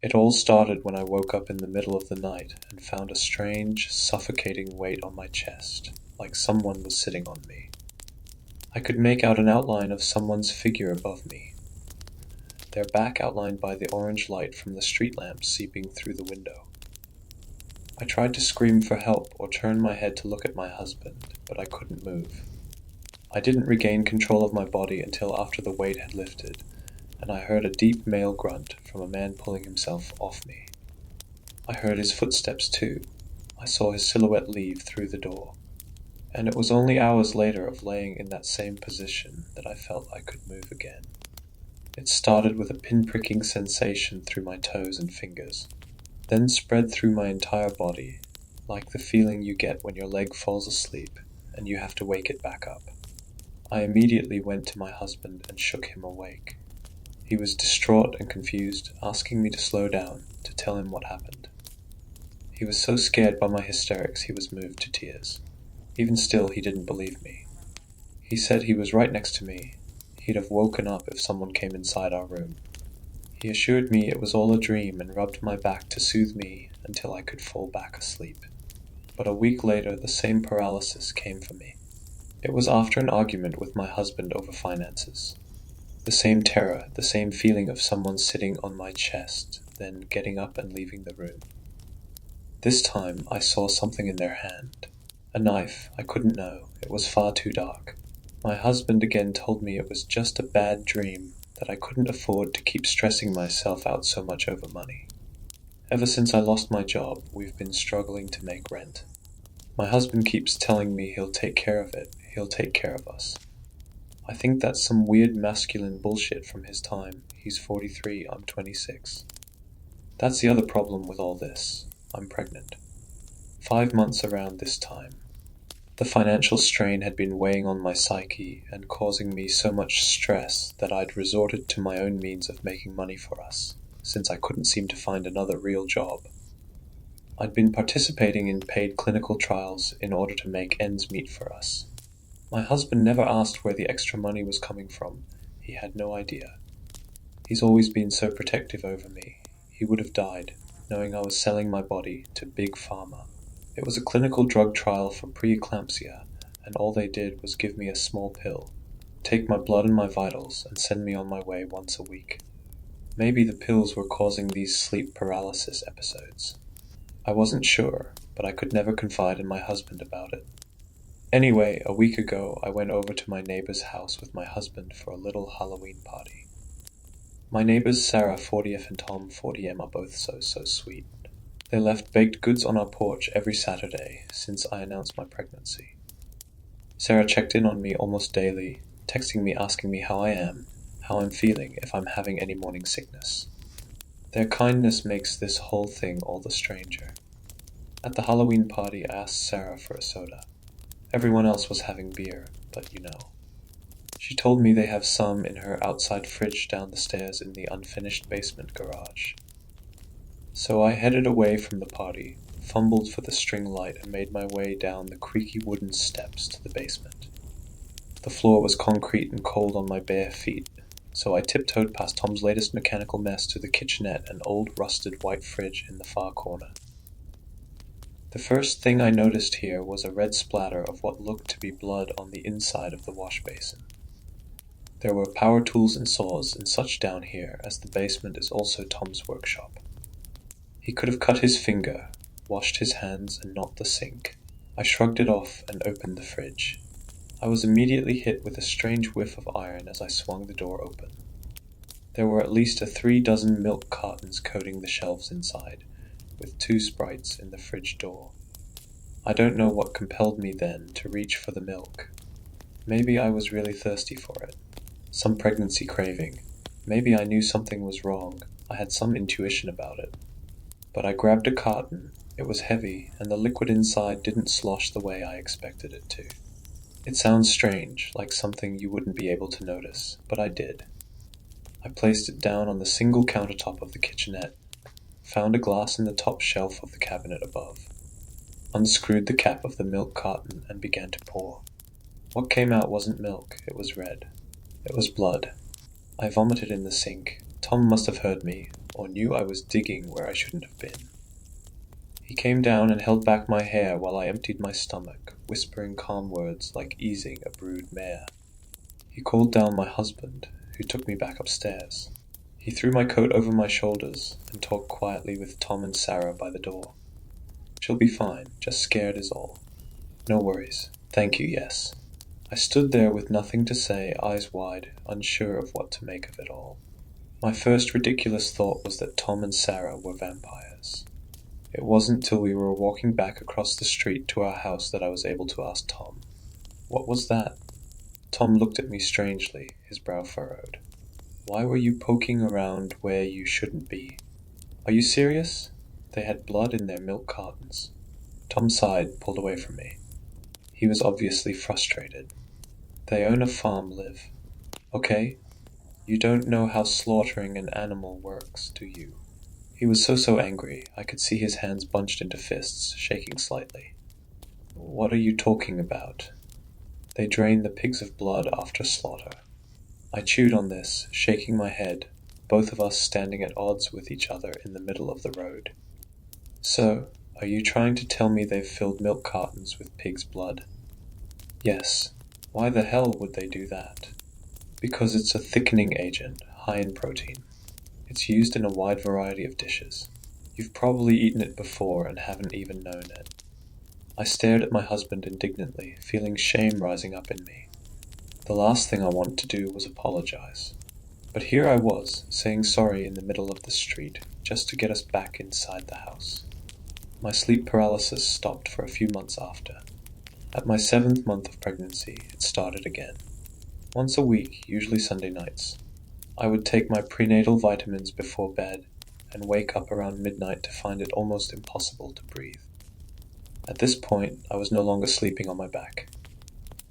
It all started when I woke up in the middle of the night and found a strange, suffocating weight on my chest, like someone was sitting on me. I could make out an outline of someone's figure above me, their back outlined by the orange light from the street lamps seeping through the window. I tried to scream for help or turn my head to look at my husband, but I couldn't move. I didn't regain control of my body until after the weight had lifted, and I heard a deep male grunt from a man pulling himself off me. I heard his footsteps too. I saw his silhouette leave through the door. And it was only hours later of laying in that same position that I felt I could move again. It started with a pinpricking sensation through my toes and fingers, then spread through my entire body, like the feeling you get when your leg falls asleep and you have to wake it back up. I immediately went to my husband and shook him awake. He was distraught and confused, asking me to slow down, to tell him what happened. He was so scared by my hysterics he was moved to tears. Even still, he didn't believe me. He said he was right next to me. He'd have woken up if someone came inside our room. He assured me it was all a dream and rubbed my back to soothe me until I could fall back asleep. But a week later, the same paralysis came for me. It was after an argument with my husband over finances. The same terror, the same feeling of someone sitting on my chest, then getting up and leaving the room. This time, I saw something in their hand. A knife, I couldn't know. It was far too dark. My husband again told me it was just a bad dream, that I couldn't afford to keep stressing myself out so much over money. Ever since I lost my job, we've been struggling to make rent. My husband keeps telling me he'll take care of it, he'll take care of us. I think that's some weird masculine bullshit from his time. He's 43, I'm 26. That's the other problem with all this. I'm pregnant. 5 months around this time. The financial strain had been weighing on my psyche and causing me so much stress that I'd resorted to my own means of making money for us, since I couldn't seem to find another real job. I'd been participating in paid clinical trials in order to make ends meet for us. My husband never asked where the extra money was coming from. He had no idea. He's always been so protective over me. He would have died, knowing I was selling my body to Big Pharma. It was a clinical drug trial for preeclampsia, and all they did was give me a small pill, take my blood and my vitals, and send me on my way once a week. Maybe the pills were causing these sleep paralysis episodes. I wasn't sure, but I could never confide in my husband about it. Anyway, a week ago, I went over to my neighbor's house with my husband for a little Halloween party. My neighbors Sarah, 40F, and Tom, 40M, are both so sweet. They left baked goods on our porch every Saturday since I announced my pregnancy. Sarah checked in on me almost daily, texting me asking me how I am, how I'm feeling, if I'm having any morning sickness. Their kindness makes this whole thing all the stranger. At the Halloween party, I asked Sarah for a soda. Everyone else was having beer, but you know. She told me they have some in her outside fridge down the stairs in the unfinished basement garage. So I headed away from the party, fumbled for the string light, and made my way down the creaky wooden steps to the basement. The floor was concrete and cold on my bare feet, so I tiptoed past Tom's latest mechanical mess to the kitchenette and old rusted white fridge in the far corner. The first thing I noticed here was a red splatter of what looked to be blood on the inside of the wash basin. There were power tools and saws and such down here, as the basement is also Tom's workshop. He could have cut his finger, washed his hands, and not the sink. I shrugged it off and opened the fridge. I was immediately hit with a strange whiff of iron as I swung the door open. There were at least 36 milk cartons coating the shelves inside, with 2 sprites in the fridge door. I don't know what compelled me then to reach for the milk. Maybe I was really thirsty for it. Some pregnancy craving. Maybe I knew something was wrong. I had some intuition about it. But I grabbed a carton. It was heavy, and the liquid inside didn't slosh the way I expected it to. It sounds strange, like something you wouldn't be able to notice, but I did. I placed it down on the single countertop of the kitchenette, found a glass in the top shelf of the cabinet above, unscrewed the cap of the milk carton, and began to pour. What came out wasn't milk, it was red. It was blood. I vomited in the sink. Tom must have heard me, or knew I was digging where I shouldn't have been. He came down and held back my hair while I emptied my stomach, whispering calm words like easing a brood mare. He called down my husband, who took me back upstairs. He threw my coat over my shoulders and talked quietly with Tom and Sarah by the door. "She'll be fine, just scared is all. No worries. Thank you, yes." I stood there with nothing to say, eyes wide, unsure of what to make of it all. My first ridiculous thought was that Tom and Sarah were vampires. It wasn't till we were walking back across the street to our house that I was able to ask Tom, "What was that?" Tom looked at me strangely, his brow furrowed. "Why were you poking around where you shouldn't be? Are you serious? They had blood in their milk cartons." Tom sighed, pulled away from me. He was obviously frustrated. "They own a farm, Liv. Okay? You don't know how slaughtering an animal works, do you?" He was so angry, I could see his hands bunched into fists, shaking slightly. "What are you talking about?" "They drain the pigs of blood after slaughter." I chewed on this, shaking my head, both of us standing at odds with each other in the middle of the road. "So, are you trying to tell me they've filled milk cartons with pig's blood?" "Yes. Why the hell would they do that?" "Because it's a thickening agent, high in protein. It's used in a wide variety of dishes. You've probably eaten it before and haven't even known it." I stared at my husband indignantly, feeling shame rising up in me. The last thing I wanted to do was apologize. But here I was, saying sorry in the middle of the street, just to get us back inside the house. My sleep paralysis stopped for a few months after. At my 7th month of pregnancy, it started again. Once a week, usually Sunday nights, I would take my prenatal vitamins before bed and wake up around midnight to find it almost impossible to breathe. At this point, I was no longer sleeping on my back.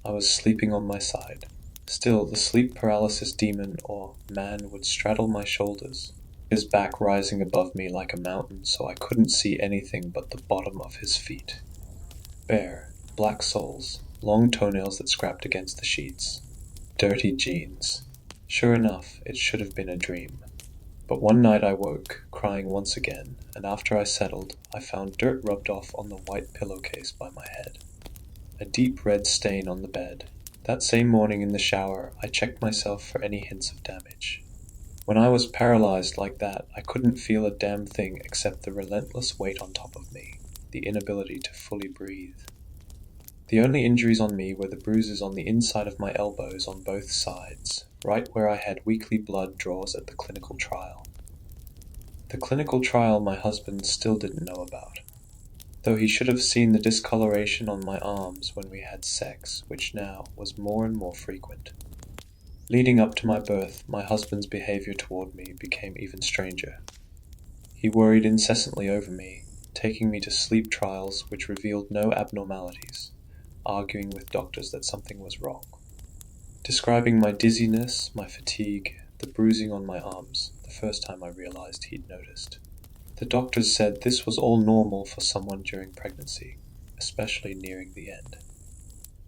I was sleeping on my side. Still, the sleep paralysis demon or man would straddle my shoulders, his back rising above me like a mountain so I couldn't see anything but the bottom of his feet. Bare, black soles, long toenails that scrapped against the sheets. Dirty jeans. Sure enough, it should have been a dream. But one night I woke, crying once again, and after I settled, I found dirt rubbed off on the white pillowcase by my head. A deep red stain on the bed. That same morning in the shower, I checked myself for any hints of damage. When I was paralyzed like that, I couldn't feel a damn thing except the relentless weight on top of me, the inability to fully breathe. The only injuries on me were the bruises on the inside of my elbows on both sides, right where I had weekly blood draws at the clinical trial. The clinical trial my husband still didn't know about, though he should have seen the discoloration on my arms when we had sex, which now was more and more frequent. Leading up to my birth, my husband's behavior toward me became even stranger. He worried incessantly over me, taking me to sleep trials which revealed no abnormalities, arguing with doctors that something was wrong. Describing my dizziness, my fatigue, the bruising on my arms, the first time I realized he'd noticed. The doctors said this was all normal for someone during pregnancy, especially nearing the end.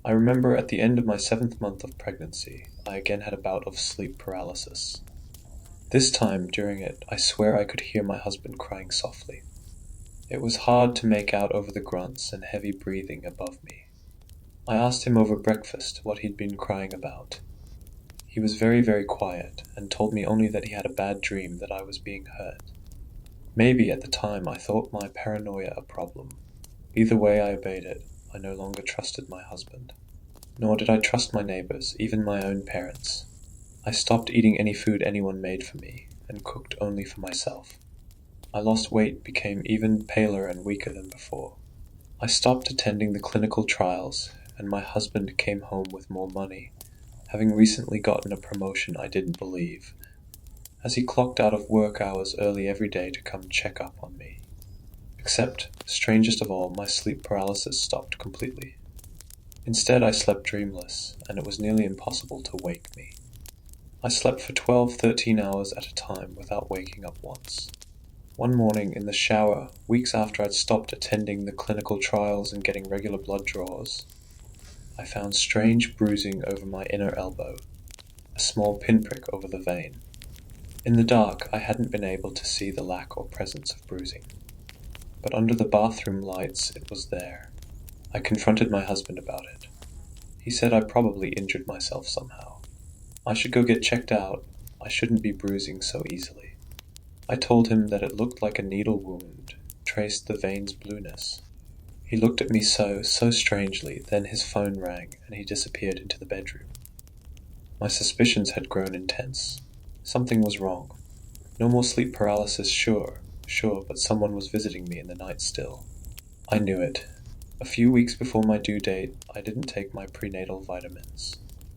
I remember at the end of my 7th month of pregnancy, I again had a bout of sleep paralysis. This time, during it, I swear I could hear my husband crying softly. It was hard to make out over the grunts and heavy breathing above me. I asked him over breakfast what he'd been crying about. He was very quiet, and told me only that he had a bad dream that I was being hurt. Maybe at the time I thought my paranoia a problem. Either way I obeyed it. I no longer trusted my husband. Nor did I trust my neighbors, even my own parents. I stopped eating any food anyone made for me, and cooked only for myself. I lost weight, became even paler and weaker than before. I stopped attending the clinical trials, and my husband came home with more money, having recently gotten a promotion I didn't believe, as he clocked out of work hours early every day to come check up on me. Except, strangest of all, my sleep paralysis stopped completely. Instead, I slept dreamless, and it was nearly impossible to wake me. I slept for 12-13 hours at a time without waking up once. One morning in the shower, weeks after I'd stopped attending the clinical trials and getting regular blood draws, I found strange bruising over my inner elbow, a small pinprick over the vein. In the dark, I hadn't been able to see the lack or presence of bruising, but under the bathroom lights it was there. I confronted my husband about it. He said I probably injured myself somehow. I should go get checked out. I shouldn't be bruising so easily. I told him that it looked like a needle wound, traced the veins' blueness. He looked at me so strangely, then his phone rang and he disappeared into the bedroom. My suspicions had grown intense. Something was wrong. No more sleep paralysis, sure, but someone was visiting me in the night still. I knew it. A few weeks before my due date, I didn't take my prenatal vitamins.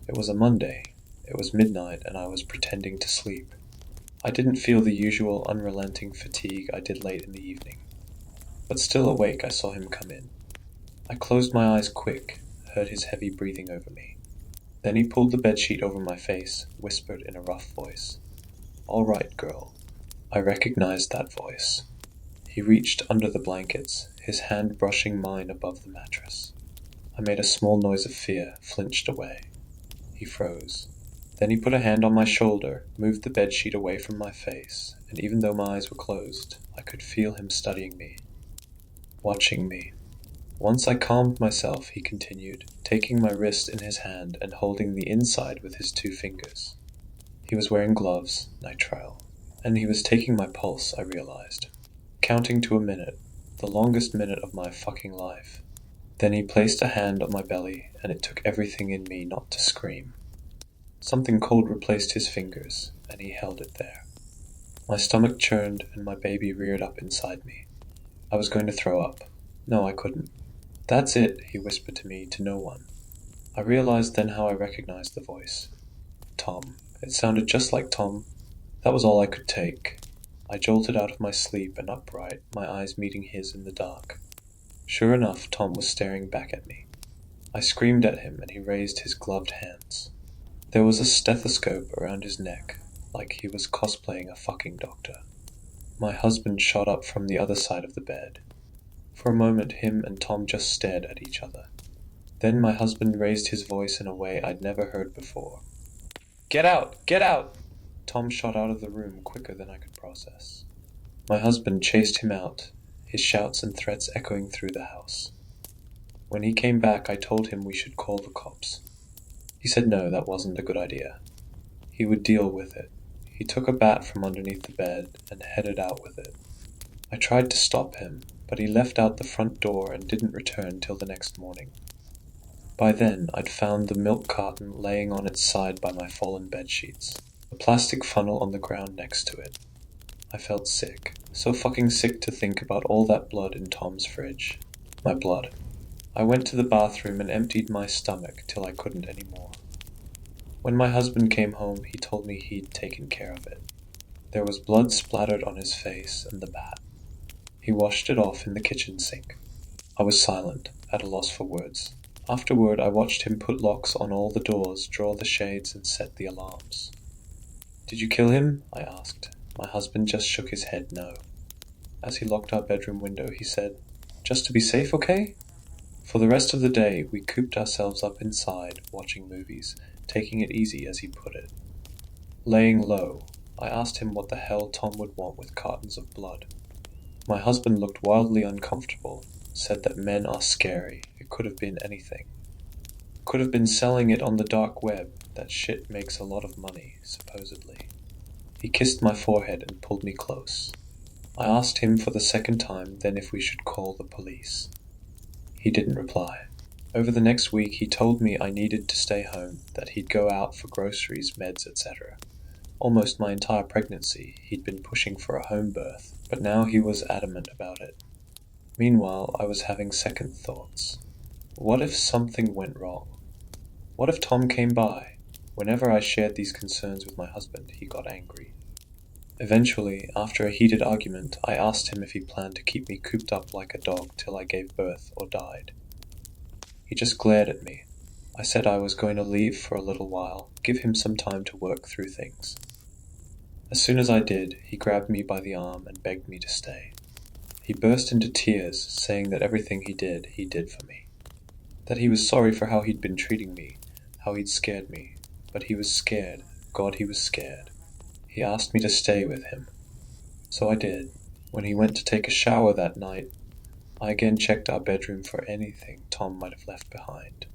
It was a Monday. It was midnight and I was pretending to sleep. I didn't feel the usual unrelenting fatigue I did late in the evening. But still awake, I saw him come in. I closed my eyes quick, heard his heavy breathing over me. Then he pulled the bedsheet over my face, whispered in a rough voice, "All right, girl." I recognized that voice. He reached under the blankets, his hand brushing mine above the mattress. I made a small noise of fear, flinched away. He froze. Then he put a hand on my shoulder, moved the bedsheet away from my face, and even though my eyes were closed, I could feel him studying me, watching me. Once I calmed myself, he continued, taking my wrist in his hand and holding the inside with his 2 fingers. He was wearing gloves, nitrile, and he was taking my pulse, I realized. Counting to a minute, the longest minute of my fucking life. Then he placed a hand on my belly, and it took everything in me not to scream. Something cold replaced his fingers, and he held it there. My stomach churned, and my baby reared up inside me. I was going to throw up. No, I couldn't. "That's it," he whispered to me, to no one. I realized then how I recognized the voice. Tom. It sounded just like Tom. That was all I could take. I jolted out of my sleep and upright, my eyes meeting his in the dark. Sure enough, Tom was staring back at me. I screamed at him, and he raised his gloved hands. There was a stethoscope around his neck, like he was cosplaying a fucking doctor. My husband shot up from the other side of the bed. For a moment, him and Tom just stared at each other. Then my husband raised his voice in a way I'd never heard before. "Get out! Get out!" Tom shot out of the room quicker than I could process. My husband chased him out, his shouts and threats echoing through the house. When he came back, I told him we should call the cops. He said no, that wasn't a good idea. He would deal with it. He took a bat from underneath the bed and headed out with it. I tried to stop him, but he left out the front door and didn't return till the next morning. By then, I'd found the milk carton laying on its side by my fallen bedsheets, a plastic funnel on the ground next to it. I felt sick, so fucking sick to think about all that blood in Tom's fridge. My blood. I went to the bathroom and emptied my stomach till I couldn't anymore. When my husband came home, he told me he'd taken care of it. There was blood splattered on his face and the bat. He washed it off in the kitchen sink. I was silent, at a loss for words. Afterward, I watched him put locks on all the doors, draw the shades, and set the alarms. "Did you kill him?" I asked. My husband just shook his head no. As he locked our bedroom window, he said, "Just to be safe, okay?" For the rest of the day, we cooped ourselves up inside, watching movies, taking it easy as he put it. Laying low, I asked him what the hell Tom would want with cartons of blood. My husband looked wildly uncomfortable, said that men are scary. It could have been anything. Could have been selling it on the dark web. That shit makes a lot of money, supposedly. He kissed my forehead and pulled me close. I asked him for the second time then if we should call the police. He didn't reply. Over the next week he told me I needed to stay home, that he'd go out for groceries, meds, etc. Almost my entire pregnancy he'd been pushing for a home birth, but now he was adamant about it. Meanwhile, I was having second thoughts. What if something went wrong? What if Tom came by? Whenever I shared these concerns with my husband, he got angry. Eventually, after a heated argument, I asked him if he planned to keep me cooped up like a dog till I gave birth or died. He just glared at me. I said I was going to leave for a little while, give him some time to work through things. As soon as I did, he grabbed me by the arm and begged me to stay. He burst into tears, saying that everything he did for me. That he was sorry for how he'd been treating me, how he'd scared me. But he was scared. God, he was scared. He asked me to stay with him. So I did. When he went to take a shower that night, I again checked our bedroom for anything Tom might have left behind.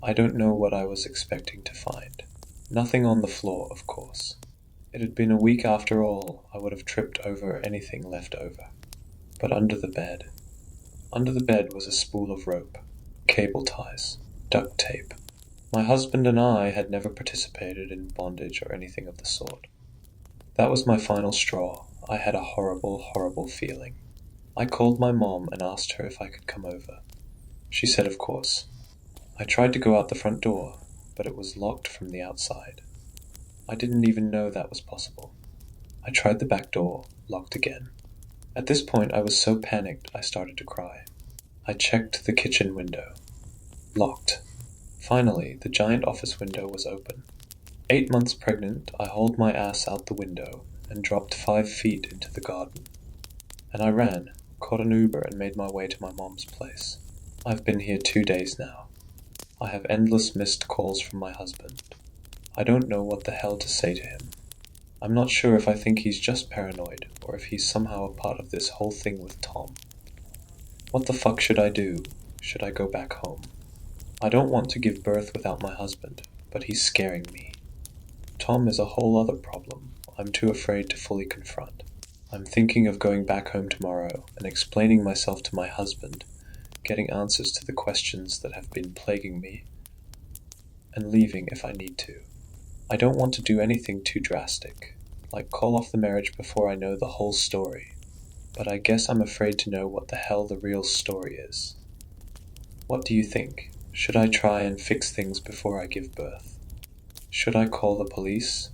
I don't know what I was expecting to find. Nothing on the floor, of course. It had been a week after all. I would have tripped over anything left over. But under the bed was a spool of rope, cable ties, duct tape. My husband and I had never participated in bondage or anything of the sort. That was my final straw. I had a horrible, horrible feeling. I called my mom and asked her if I could come over. She said of course. I tried to go out the front door, but it was locked from the outside. I didn't even know that was possible. I tried the back door, locked again. At this point I was so panicked I started to cry. I checked the kitchen window. Locked. Finally, the giant office window was open. 8 months pregnant, I hauled my ass out the window and dropped 5 feet into the garden. And I ran, caught an Uber and made my way to my mom's place. I've been here 2 days now. I have endless missed calls from my husband. I don't know what the hell to say to him. I'm not sure if I think he's just paranoid, or if he's somehow a part of this whole thing with Tom. What the fuck should I do? Should I go back home? I don't want to give birth without my husband, but he's scaring me. Tom is a whole other problem I'm too afraid to fully confront. I'm thinking of going back home tomorrow and explaining myself to my husband, getting answers to the questions that have been plaguing me, and leaving if I need to. I don't want to do anything too drastic, like call off the marriage before I know the whole story, but I guess I'm afraid to know what the hell the real story is. What do you think? Should I try and fix things before I give birth? Should I call the police?